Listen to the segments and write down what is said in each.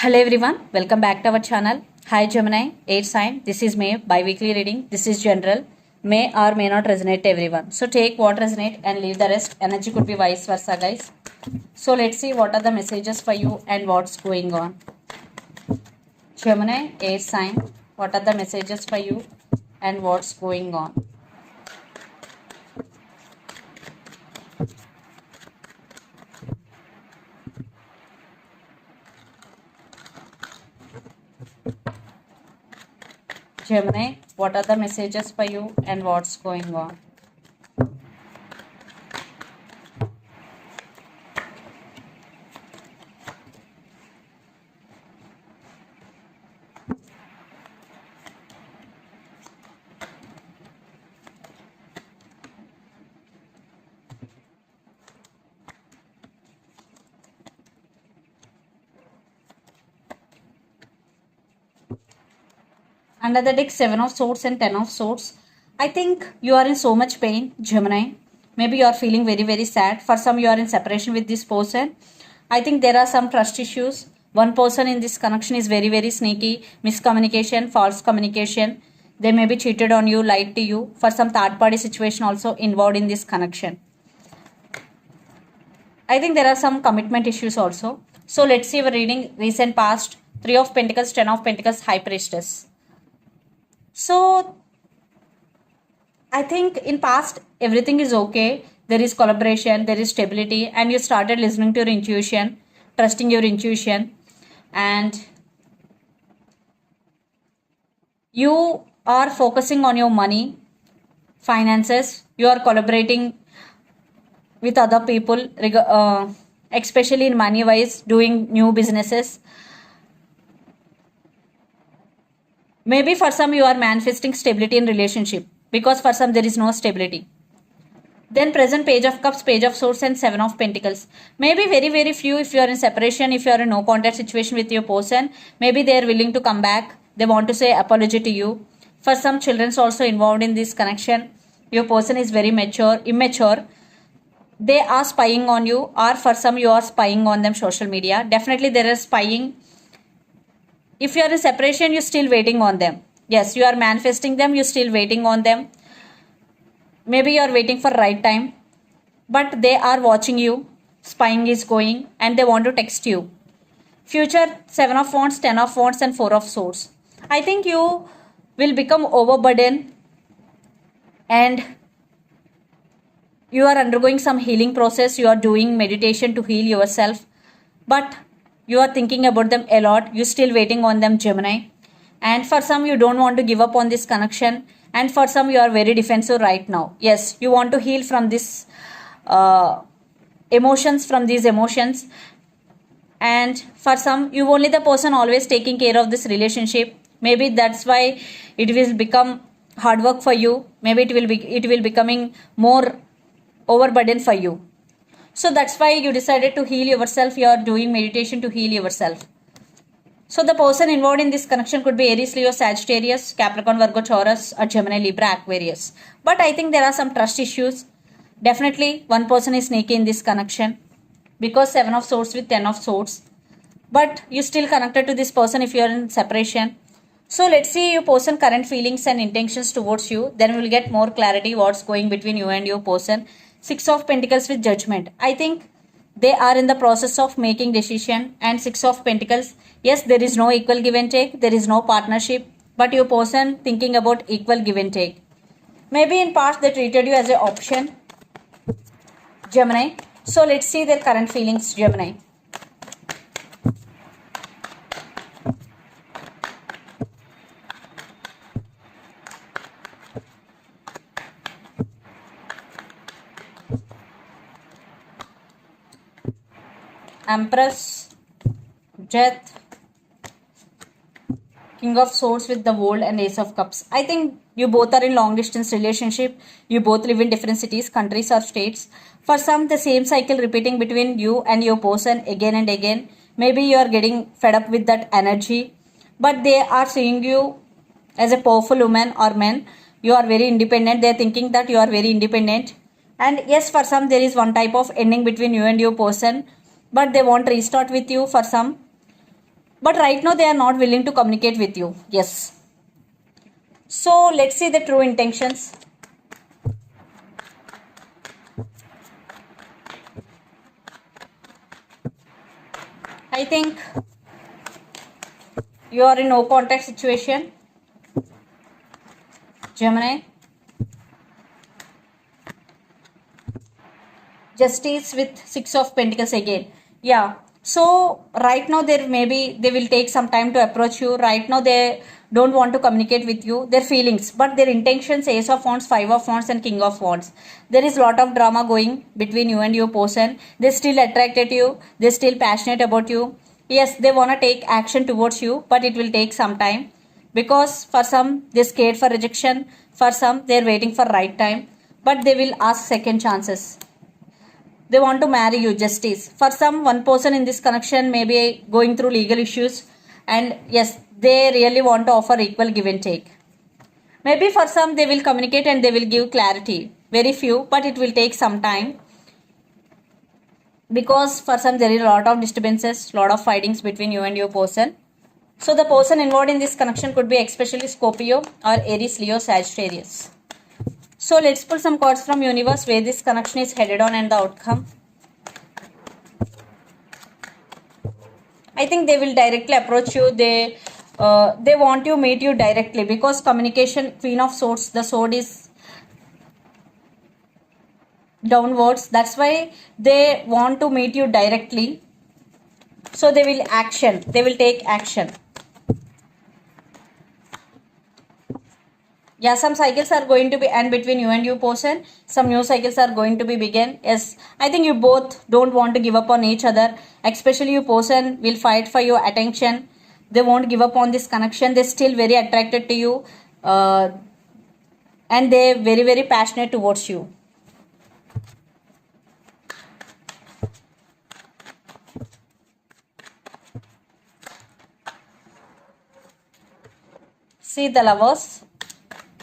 Hello everyone, welcome back to our channel. Hi Gemini, 8 sign. This is May, bi-weekly reading. This is general. May or may not resonate to everyone. So take what resonate and leave the rest. Energy could be vice versa, guys. So let's see what are the messages for you and what's going on. Gemini, 8 sign. What are the messages for you and what's going on? Gemini, what are the messages for you and what's going on? Under the deck, 7 of swords and 10 of swords. I think you are in so much pain, Gemini. Maybe you are feeling very, very sad. For some, you are in separation with this person. I think there are some trust issues. One person in this connection is very, very sneaky. Miscommunication, false communication. They may be cheated on you, lied to you. For some third party situation also involved in this connection. I think there are some commitment issues also. So let's see our reading recent past. 3 of Pentacles, 10 of Pentacles, High Priestess. So I think in past everything is okay. There is collaboration, there is stability, and you started listening to your intuition, trusting your intuition, and you are focusing on your money, finances. You are collaborating with other people, especially in money wise, doing new businesses. Maybe for some you are manifesting stability in relationship, because for some there is no stability. Then present, Page of Cups, Page of Swords, and 7 of Pentacles. Maybe very, very few if you are in separation, if you are in no contact situation with your person, maybe they are willing to come back. They want to say apology to you. For some, children's also involved in this connection. Your person is very immature. They are spying on you, or for some you are spying on them, social media. Definitely there is spying. If you are in separation, you're still waiting on them. Yes, you are manifesting them, you're still waiting on them. Maybe you are waiting for right time, but they are watching you. Spying is going and they want to text you. Future, 7 of Wands, 10 of Wands, and 4 of Swords. I think you will become overburdened and you are undergoing some healing process. You are doing meditation to heal yourself, but you are thinking about them a lot. You're still waiting on them, Gemini. And for some, you don't want to give up on this connection. And for some, you are very defensive right now. Yes, you want to heal from this emotions, And for some, you only the person always taking care of this relationship. Maybe that's why it will become hard work for you. Maybe it will becoming more overburden for you. So that's why you decided to heal yourself. You are doing meditation to heal yourself. So the person involved in this connection could be Aries, Leo, Sagittarius, Capricorn, Virgo, Taurus, or Gemini, Libra, Aquarius. But I think there are some trust issues. Definitely one person is sneaky in this connection, because 7 of Swords with 10 of Swords. But you still connected to this person if you are in separation. So let's see your person current feelings and intentions towards you. Then we will get more clarity what's going between you and your person. 6 of Pentacles with Judgment. I think they are in the process of making decision. And 6 of Pentacles. Yes, there is no equal give and take. There is no partnership. But your person thinking about equal give and take. Maybe in past they treated you as an option, Gemini. So let's see their current feelings, Gemini. Empress, Death, King of Swords with the World, and Ace of Cups. I think you both are in long distance relationship. You both live in different cities, countries, or states. For some, the same cycle repeating between you and your person again and again. Maybe you are getting fed up with that energy, but they are seeing you as a powerful woman or man. You are very independent. They are thinking that you are very independent. And yes, for some, there is one type of ending between you and your person, but they won't restart with you for some. but right now they are not willing to communicate with you. Yes. So let's see the true intentions. I think you are in no contact situation, Gemini. Justice with Six of Pentacles again. Yeah. So right now there maybe they will take some time to approach you. Right now they don't want to communicate with you. Their feelings, but their intentions: Ace of Wands, Five of Wands, and King of Wands. There is lot of drama going between you and your person. They still attracted you. They still passionate about you. Yes, they wanna take action towards you, but it will take some time because for some they're scared for rejection. For some they're waiting for right time, but they will ask second chances. They want to marry you. Justice. For some, one person in this connection may be going through legal issues, and yes, they really want to offer equal give and take. Maybe for some they will communicate and they will give clarity. Very few, but it will take some time because for some there is a lot of disturbances, lot of fightings between you and your person. So the person involved in this connection could be especially Scorpio or Aries, Leo, Sagittarius. So let's pull some cards from universe where this connection is headed on and the outcome. I think they will directly approach you. They want you meet you directly because communication. Queen of Swords, the sword is downwards. That's why they want to meet you directly. So they will action. They will take action. Yeah, some cycles are going to be end between you and your person. Some new cycles are going to be begin. Yes, I think you both don't want to give up on each other. Especially your person will fight for your attention. They won't give up on this connection. They're still very attracted to you. And they're very, very passionate towards you. See the Lovers.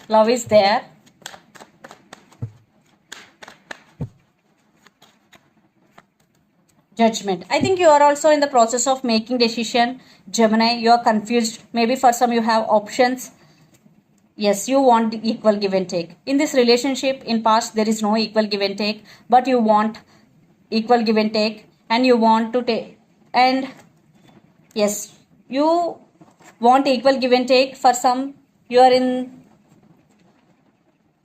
Love is there. Judgment. I think you are also in the process of making decision. Gemini, you are confused. Maybe for some you have options. Yes, you want equal give and take. In this relationship, in past, there is no equal give and take. But you want equal give and take. And you want to take. And yes, you want equal give and take. For some, you are in...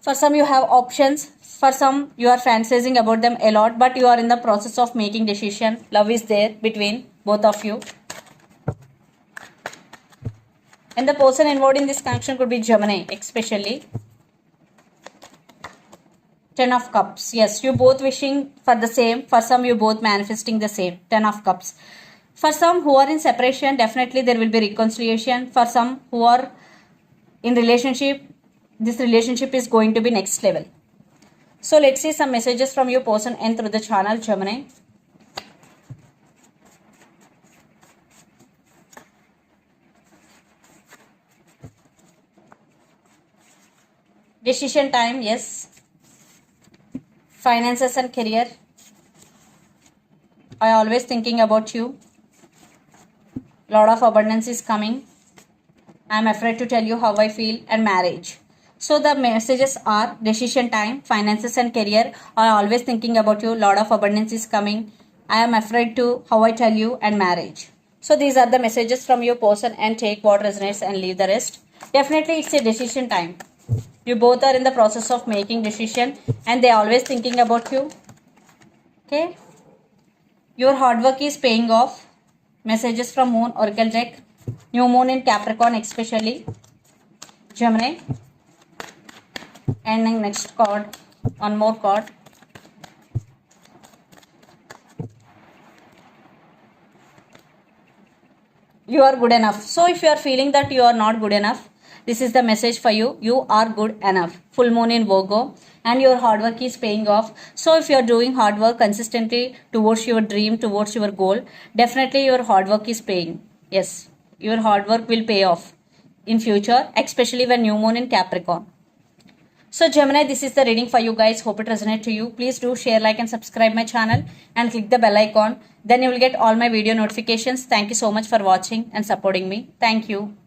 For some, you have options. For some, you are fantasizing about them a lot, but you are in the process of making decision. Love is there between both of you. And the person involved in this connection could be Gemini, especially. Ten of Cups. Yes, you both wishing for the same. For some, you both manifesting the same. Ten of Cups. For some who are in separation, definitely there will be reconciliation. For some who are in relationship, this relationship is going to be next level. So let's see some messages from your person and through the channel, Gemini. Decision time, yes. Finances and career. I always thinking about you. Lot of abundance is coming. I am afraid to tell you how I feel, and marriage. So the messages are decision time, finances and career. I always thinking about you. Lot of abundance is coming. I am afraid to how I tell you, and marriage. So these are the messages from your person, and take what resonates and leave the rest. Definitely it's a decision time. You both are in the process of making decision, and they are always thinking about you. Okay. Your hard work is paying off. Messages from Moon Oracle deck. New Moon in Capricorn, especially. Gemini. And next card, one more card. You are good enough. So if you are feeling that you are not good enough, this is the message for you. You are good enough. Full moon in Virgo, and your hard work is paying off. So if you are doing hard work consistently towards your dream, towards your goal, definitely your hard work is paying. Yes, your hard work will pay off in future, especially when new moon in Capricorn. So Gemini, this is the reading for you guys. Hope it resonates to you. Please do share, like and subscribe my channel and click the bell icon. Then you will get all my video notifications. Thank you so much for watching and supporting me. Thank you.